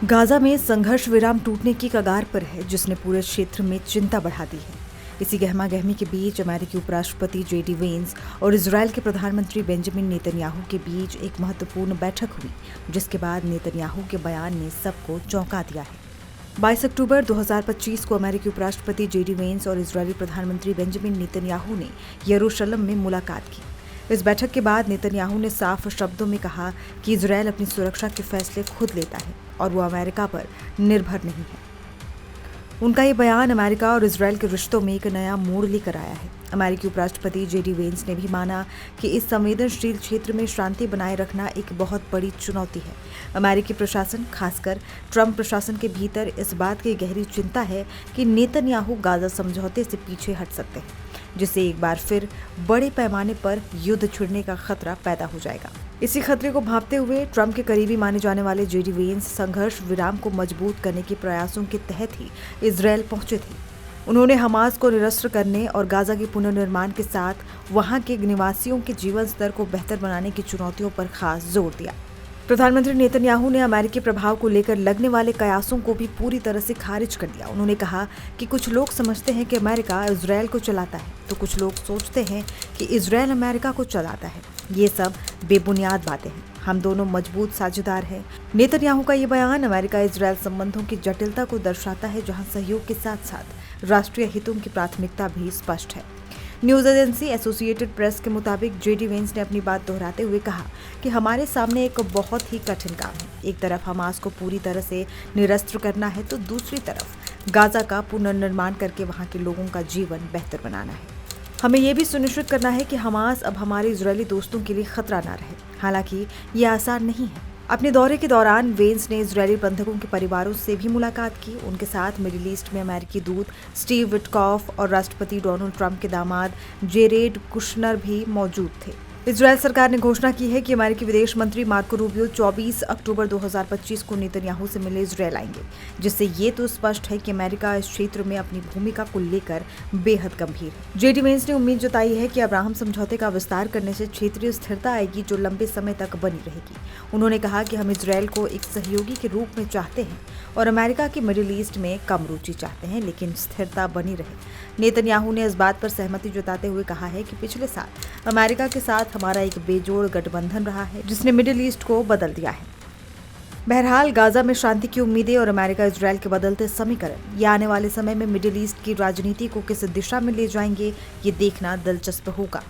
Gaza में संघर्ष विराम टूटने की कगार पर है, जिसने पूरे क्षेत्र में चिंता बढ़ा दी है। इसी गहमागहमी के बीच अमेरिकी उपराष्ट्रपति जेडी वेंस और इजरायल के प्रधानमंत्री बेंजामिन नेतन्याहू के बीच एक महत्वपूर्ण बैठक हुई, जिसके बाद नेतन्याहू के बयान ने सबको चौंका दिया है। 22 अक्टूबर 2025 को अमेरिकी उपराष्ट्रपति जेडी वेंस और इजरायली प्रधानमंत्री बेंजामिन नेतन्याहू ने यरूशलेम में मुलाकात की। इस बैठक के बाद नेतन्याहू ने साफ शब्दों में कहा कि इजरायल अपनी सुरक्षा के फैसले खुद लेता है और वो अमेरिका पर निर्भर नहीं है। उनका ये बयान अमेरिका और इजरायल के रिश्तों में एक नया मोड़ लेकर आया है। अमेरिकी उपराष्ट्रपति जेडी वेंस ने भी माना कि इस संवेदनशील क्षेत्र में शांति बनाए रखना एक बहुत बड़ी चुनौती है। अमेरिकी प्रशासन, खासकर ट्रंप प्रशासन के भीतर इस बात की गहरी चिंता है कि नेतन्याहू गाजा समझौते से पीछे हट सकते हैं, जिससे एक बार फिर बड़े पैमाने पर युद्ध छिड़ने का खतरा पैदा हो जाएगा। इसी खतरे को भांपते हुए ट्रंप के करीबी माने जाने वाले जेडी वेंस संघर्ष विराम को मजबूत करने के प्रयासों के तहत ही इजरायल पहुंचे थे। उन्होंने हमास को निरस्त करने और गाजा के पुनर्निर्माण के साथ वहां के निवासियों के जीवन स्तर को बेहतर बनाने की चुनौतियों पर खास जोर दिया। प्रधानमंत्री नेतन्याहू ने अमेरिकी प्रभाव को लेकर लगने वाले कयासों को भी पूरी तरह से खारिज कर दिया। उन्होंने कहा कि कुछ लोग समझते हैं कि अमेरिका इजरायल को चलाता है, तो कुछ लोग सोचते हैं कि इजरायल अमेरिका को चलाता है। ये सब बेबुनियाद बातें हैं। हम दोनों मजबूत साझेदार हैं। नेतन्याहू का ये बयान अमेरिका इजरायल संबंधों की जटिलता को दर्शाता है, जहां सहयोग के साथ साथ राष्ट्रीय हितों की प्राथमिकता भी स्पष्ट है। न्यूज एजेंसी एसोसिएटेड प्रेस के मुताबिक जेडी वेंस ने अपनी बात दोहराते हुए कहा कि हमारे सामने एक बहुत ही कठिन काम है। एक तरफ हमास को पूरी तरह से निरस्त करना है, तो दूसरी तरफ गाजा का पुनर्निर्माण करके वहां के लोगों का जीवन बेहतर बनाना है। हमें यह भी सुनिश्चित करना है कि हमास अब हमारे इजरायली दोस्तों के लिए खतरा न रहे। हालांकि ये आसान नहीं है। अपने दौरे के दौरान वेंस ने इजरायली बंधकों के परिवारों से भी मुलाकात की। उनके साथ मिडिल ईस्ट में अमेरिकी दूत स्टीव विटकॉफ और राष्ट्रपति डोनाल्ड ट्रंप के दामाद जेरेड कुशनर भी मौजूद थे। इजरायल सरकार ने घोषणा की है कि अमेरिकी विदेश मंत्री मार्को रूबियो 24 अक्टूबर 2025 को नेतन्याहू से मिलने इजरायल आएंगे, जिससे ये तो स्पष्ट है कि अमेरिका इस क्षेत्र में अपनी भूमिका को लेकर बेहद गंभीर है। जेडी वेंस ने उम्मीद जताई है कि अब्राहम समझौते का विस्तार करने से क्षेत्रीय स्थिरता आएगी, जो लंबे समय तक बनी रहेगी। उन्होंने कहा कि हम इजरायल को एक सहयोगी के रूप में चाहते हैं और अमेरिका की मिडिल ईस्ट में कम रुचि चाहते हैं, लेकिन स्थिरता बनी रहे। नेतन्याहू ने इस बात पर सहमति जताते हुए कहा है कि पिछले साल अमेरिका के साथ हमारा एक बेजोड़ गठबंधन रहा है, जिसने मिडिल ईस्ट को बदल दिया है। बहरहाल गाजा में शांति की उम्मीदें और अमेरिका इजरायल के बदलते समीकरण ये आने वाले समय में मिडिल ईस्ट की राजनीति को किस दिशा में ले जाएंगे, ये देखना दिलचस्प होगा।